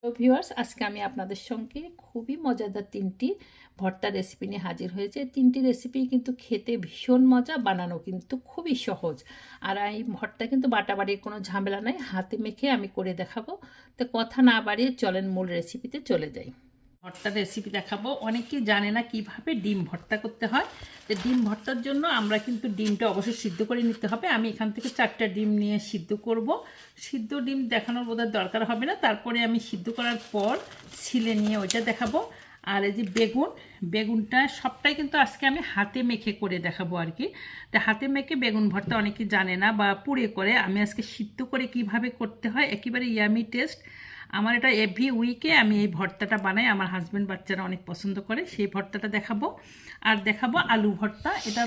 তো ভিউয়ার্স, আজকে আমি আপনাদের সঙ্গে খুবই মজাদার 3টি ভর্তা রেসিপি নিয়ে হাজির হয়েছে। 3টি রেসিপি কিন্তু খেতে ভীষণ মজা, বানানো কিন্তু খুবই সহজ। আর এই ভর্তা কিন্তু বাটাবাড়ির কোনো ঝামেলা নাই, হাতে মেখে আমি করে দেখাবো। তো কথা না বাড়িয়ে চলেন মূল রেসিপিতে চলে যাই। ভর্তার রেসিপি দেখাবো। অনেকেই জানে না কিভাবে ডিম ভর্তা করতে হয়। তো ডিম ভর্তার জন্য আমরা কিন্তু ডিমটা অবশ্যই সিদ্ধ করে নিতে হবে। আমি এখান থেকে 4টা ডিম নিয়ে সিদ্ধ করব। সিদ্ধ ডিম দেখানোর বোধহয় দরকার হবে না, তারপরে আমি সিদ্ধ করার পর ছিলে নিয়ে ওইটা দেখাবো। আর এই যে বেগুনটা সবটাই কিন্তু আজকে আমি হাতে মেখে করে দেখাবো আর কি। তো হাতে মেখে বেগুন ভর্তা অনেকে জানে না বা পুড়ে করে, আমি আজকে সিদ্ধ করে কিভাবে করতে হয় একেবারে ইয়ামি টেস্ট। আমার এটা এভরি উইকে আমি এই ভর্তাটা বানাই, আমার হাজব্যান্ড বাচ্চারা অনেক পছন্দ করে, সেই ভর্তাটা দেখাবো। আর দেখাবো আলু ভর্তা। এটা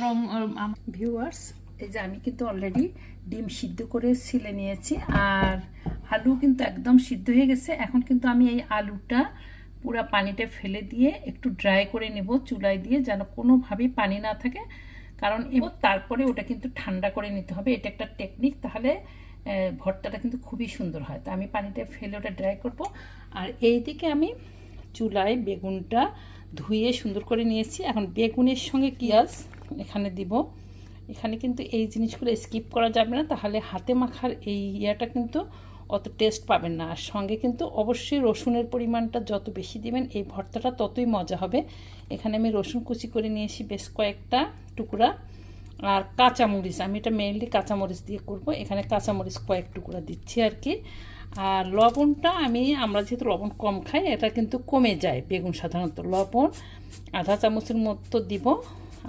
ভিউয়ার্স, এই যে আমি কিন্তু অলরেডি ডিম সিদ্ধ করে ছিলে নিয়েছি, আর আলু কিন্তু একদম সিদ্ধ হয়ে গেছে। এখন কিন্তু আমি এই আলুটা পুরো পানিটা ফেলে দিয়ে একটু ড্রাই করে নেব চুলায় দিয়ে, যেন কোনোভাবেই পানি না থাকে। কারণ তারপরে ওটা কিন্তু ঠান্ডা করে নিতে হবে, এটা একটা টেকনিক, তাহলে ভর্তাটা কিন্তু খুবই সুন্দর হয়। তো আমি পানিটা ফেলে ওটা ড্রাই করব। আর এইদিকে আমি চুলায় বেগুনটা ধুয়ে সুন্দর করে নিয়েছি। এখন বেগুনের সঙ্গে পেঁয়াজ এখানে দিব। এখানে কিন্তু এই জিনিসগুলো স্কিপ করা যাবে না, তাহলে হাতে মাখার এই ইয়াটা কিন্তু অত টেস্ট পাবেন না। আর সঙ্গে কিন্তু অবশ্যই রসুনের পরিমাণটা যত বেশি দিবেন এই ভর্তাটা ততই মজা হবে। এখানে আমি রসুন কুচি করে নিয়েছি বেশ কয়েকটা টুকরা, আর কাঁচামরিচ, আমি এটা মেইনলি কাঁচামরিচ দিয়ে করব। এখানে কাঁচামরিচ কয়েক টুকরা দিচ্ছি আর কি। আর লবণটা আমরা যেহেতু লবণ কম খাই, এটা কিন্তু কমে যায় বেগুন সাধারণত। লবণ আধা চামচের মতো দিব।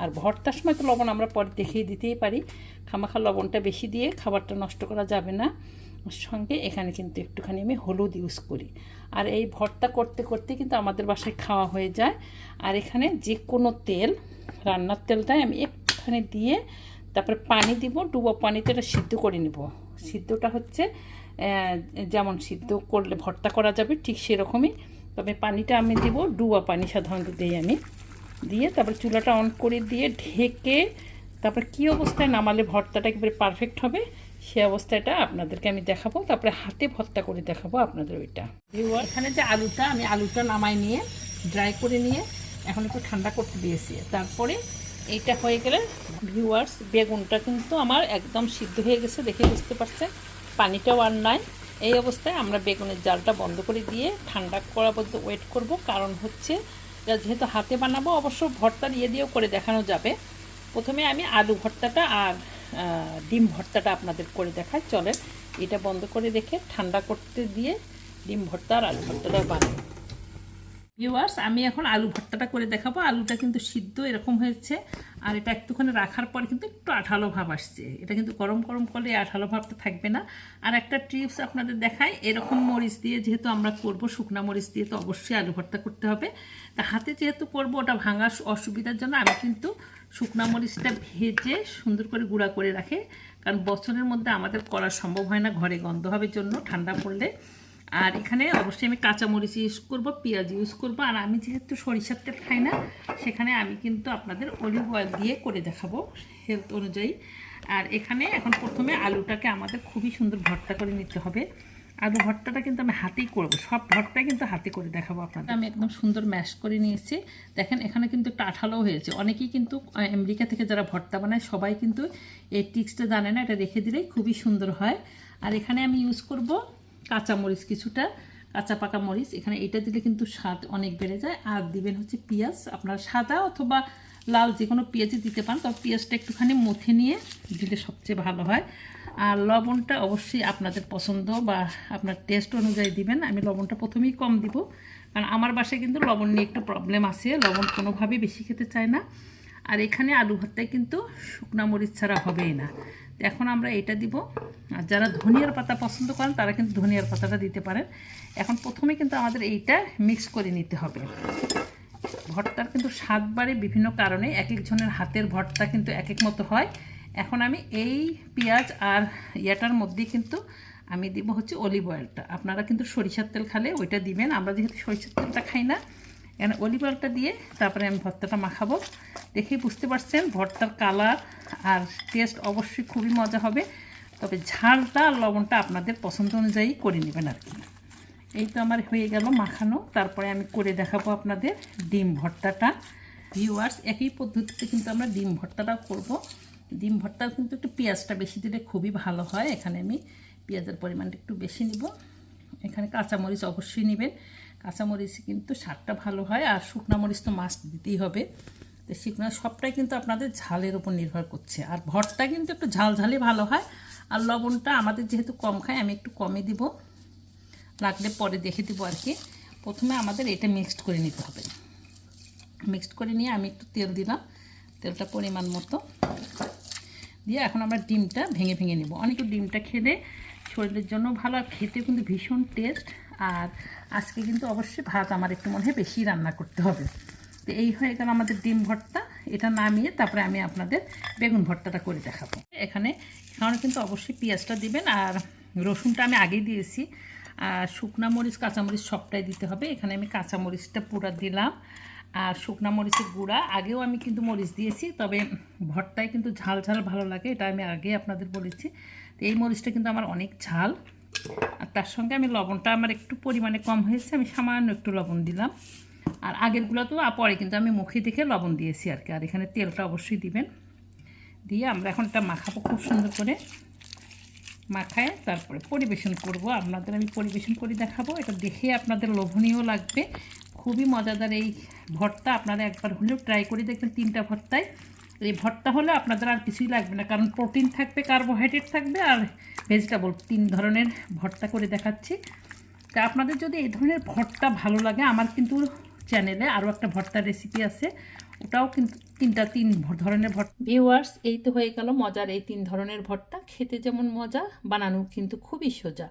আর ভর্তার সময় তো লবণ আমরা পরে দেখেই দিতেই পারি, খামাখা লবণটা বেশি দিয়ে খাবারটা নষ্ট করা যাবে না। সঙ্গে এখানে কিন্তু একটুখানি আমি হলুদ ইউজ করি। আর এই ভর্তা করতে করতে কিন্তু আমাদের বাসায় খাওয়া হয়ে যায়। আর এখানে যে কোনো তেল, রান্নার তেলটাই আমি একটুখানি দিয়ে তারপরে পানি দিব, ডুবো পানিতে এটা সিদ্ধ করে নেব। সিদ্ধটা হচ্ছে যেমন সিদ্ধ করলে ভর্তা করা যাবে ঠিক সেরকমই, তবে পানিটা আমি দিব ডুবো পানি সাধারণত দিই আমি। দিয়ে তারপর চুলাটা অন করে দিয়ে ঢেকে তারপর কী অবস্থায় নামালে ভর্তাটা একেবারে পারফেক্ট হবে সে অবস্থাটা আপনাদেরকে আমি দেখাবো। তারপরে হাতে ভর্তা করে দেখাবো আপনাদের ওইটা। এখানে যে আমি আলুটা নামাই নিয়ে ড্রাই করে নিয়ে এখন একটু ঠান্ডা করতে দিয়েছি। তারপরে এইটা হয়ে গেলে ভিউয়ার্স, বেগুনটা কিন্তু আমার একদম সিদ্ধ হয়ে গেছে, দেখে বুঝতে পারছেন, পানিটাও আর নাই। এই অবস্থায় আমরা বেগুনের জালটা বন্ধ করে দিয়ে ঠান্ডা করা পর্যন্ত ওয়েট করব। কারণ হচ্ছে যেহেতু হাতে বানাবো, অবশ্য ভর্তা দিয়েও করে দেখানো যাবে। প্রথমে আমি আলু ভর্তাটা আর ডিম ভর্তাটা আপনাদের করে দেখাই, চলেন। এটা বন্ধ করে রেখে ঠান্ডা করতে দিয়ে ডিম ভর্তা আর আলু ভর্তাটা বানাই। ভিউয়ার্স, আমি এখন আলু ভর্তাটা করে দেখাবো। আলুটা কিন্তু সিদ্ধ এরকম হয়েছে, আর এটা একটুখানি রাখার পর কিন্তু একটু আঠালো ভাব আসছে। এটা কিন্তু গরম গরম করলে আঠালো ভাবটা থাকবে না। আর একটা টিপস আপনাদের দেখাই, এরকম মরিচ দিয়ে যেহেতু আমরা করব, শুকনা মরিচ দিয়ে তো অবশ্যই আলু ভর্তা করতে হবে। তা হাতে যেহেতু করব, ওটা ভাঙার অসুবিধার জন্য আমি কিন্তু শুকনা মরিচটা ভেজে সুন্দর করে গুঁড়া করে রাখে, কারণ বছরের মধ্যে আমাদের করা সম্ভব হয় না, ঘরে গন্ধ হবে জন্য ঠান্ডা পড়লে। আর এখানে অবশ্যই আমি কাঁচামরিচ ইউজ করব, পেঁয়াজ ইউজ করব। আর আমি যেহেতু সরিষার তেল খাই না, সেখানে আমি কিন্তু আপনাদের অলিভ অয়েল দিয়ে করে দেখাবো হেলথ অনুযায়ী। আর এখানে এখন প্রথমে আলুটাকে আমাদের খুবই সুন্দর ভর্তা করে নিতে হবে। আলু ভর্তাটা কিন্তু আমি হাতেই করব, সব ভর্তাই কিন্তু হাতে করে দেখাবো আপনাদের। আমি একদম সুন্দর ম্যাশ করে নিয়েছি। দেখেন এখানে কিন্তু একটু আঠালোও হয়েছে। অনেকেই কিন্তু আমেরিকা থেকে যারা ভর্তা বানায় সবাই কিন্তু এই টিক্সটা জানে না, এটা রেখে দিলেই খুবই সুন্দর হয়। আর এখানে আমি ইউজ করব কাঁচামরিচ, কিছুটা কাঁচা পাকা মরিচ। এখানে এটা দিলে কিন্তু স্বাদ অনেক বেড়ে যায়। আর দিবেন হচ্ছে পেঁয়াজ, আপনার সাদা অথবা লাল যে কোনো পেঁয়াজই দিতে পারেন, তবে পেঁয়াজটা একটুখানি মুথে নিয়ে দিলে সবচেয়ে ভালো হয়। আর লবণটা অবশ্যই আপনাদের পছন্দ বা আপনার টেস্ট অনুযায়ী দিবেন। আমি লবণটা প্রথমেই কম দিব, কারণ আমার বাসায় কিন্তু লবণ নিয়ে একটু প্রবলেম আছে, লবণ কোনোভাবেই বেশি খেতে চায় না। আর এখানে আলু ভর্তায় কিন্তু শুকনা মরিচ ছাড়া হবেই না। এখন আমরা এটা দিব। আর যারা ধনিয়ার পাতা পছন্দ করেন তারা কিন্তু ধনিয়ার পাতাটা দিতে পারেন। এখন প্রথমে কিন্তু আমাদের এইটা মিক্স করে নিতে হবে। ভর্তার কিন্তু স্বাদ বাড়ে বিভিন্ন কারণে, এক একজনের হাতের ভর্তা কিন্তু এক এক মতো হয়। এখন আমি এই পেঁয়াজ আর ইয়াটার মধ্যেই কিন্তু আমি দিব হচ্ছে অলিভ অয়েলটা। আপনারা কিন্তু সরিষার তেল খালে ওইটা দিবেন, আমরা যেহেতু সরিষার তেলটা খাই না, এখানে অলিভ অয়েলটা দিয়ে তারপরে আমি ভর্তাটা মাখাবো। দেখেই বুঝতে পারছেন ভর্তার কালার আর টেস্ট অবশ্যই খুবই মজা হবে। তবে ঝালটা আর লবণটা আপনাদের পছন্দ অনুযায়ী করে নেবেন আর কি। এই তো আমার হয়ে গেল মাখানো। তারপরে আমি করে দেখাবো আপনাদের ডিম ভর্তাটা। ভিউয়ার্স, একই পদ্ধতিতে কিন্তু আমরা ডিম ভর্তাটাও করব। ডিম ভর্তাও কিন্তু একটু পেঁয়াজটা বেশি দিলে খুবই ভালো হয়। এখানে আমি পেঁয়াজের পরিমাণটা একটু বেশি নিব। এখানে কাঁচামরিচ অবশ্যই নেবেন, কাঁচামরিচ কিন্তু স্বাদটা ভালো হয়। আর শুকনো মরিচ তো মাস্ট দিতেই হবে। তো শুকনো সবটাই কিন্তু আপনাদের ঝালের উপর নির্ভর করছে। আর ভর্তা কিন্তু একটু ঝাল ঝালই ভালো হয়। আর লবণটা আমাদের যেহেতু কম খায়, আমি একটু কমই দিব, লাগলে পরে দেখে দিব আর কি। প্রথমে আমাদের এটা মিক্সড করে নিতে হবে। মিক্সড করে নিয়ে আমি একটু তেল দিলাম, তেলটা পরিমাণ মতো দিয়ে এখন আমরা ডিমটা ভেঙে ভেঙে নিব। অনেকে ডিমটা খেলে শরীরের জন্য ভালো, আর খেতে কিন্তু ভীষণ টেস্ট। আর আজকে কিন্তু অবশ্যই ভাত আমার একটু মনে হয় বেশি রান্না করতে হবে। তো এই হয়ে গেল আমাদের ডিম ভর্তা। এটা নামিয়ে তারপরে আমি আপনাদের বেগুন ভর্তাটা করে দেখাবো। এখানে কিন্তু অবশ্যই পেঁয়াজটা দিবেন, আর রসুনটা আমি আগেই দিয়েছি। আর শুকনা মরিচ কাঁচামরিচ সবটাই দিতে হবে। এখানে আমি কাঁচামরিচটা পুরা দিলাম, আর শুকনা মরিচের গুঁড়া আগেও আমি কিন্তু মরিচ দিয়েছি, তবে ভর্তায় কিন্তু ঝাল ঝাল ভালো লাগে, এটা আমি আগে আপনাদের বলেছি। তো এই মরিচটা কিন্তু আমার অনেক ঝাল। আর তার সঙ্গে আমি লবণটা আমার একটু পরিমাণে কম হয়েছে, আমি সামান্য একটু লবণ দিলাম। আর আগেরগুলো তো পরে কিন্তু আমি মুখে দেখে লবণ দিয়েছি আর কি। আর এখানে তেলটা অবশ্যই দিবেন। দিয়ে আমরা এখন এটা মাখাবো খুব সুন্দর করে। মাখায় তারপরে পরিবেশন করব। আপনাদের আমি পরিবেশন করে দেখাবো। এটা দেখে আপনাদের লোভনীয় লাগবে। খুবই মজাদার এই ভর্তা। আপনারা একবার হলেও ট্রাই করে দেখবেন। 3টা ভর্তায় এই ভর্তা হলে আপনাদের আর কিছুই লাগবে না, কারণ প্রোটিন থাকবে, কার্বোহাইড্রেট থাকবে, আর ভেজিটেবল। 3 ধরনের ভর্তা করে দেখাচ্ছি। তা আপনাদের যদি এই ধরনের ভর্তা ভালো লাগে, আমার কিন্তু চ্যানেলে আরও একটা ভর্তার রেসিপি আছে, ওটাও কিন্তু 3 ধরনের ভর্তা। ভিউয়ার্স, এই তো হয়ে গেল মজার এই 3 ধরনের ভর্তা। খেতে যেমন মজা, বানানো কিন্তু খুবই সোজা।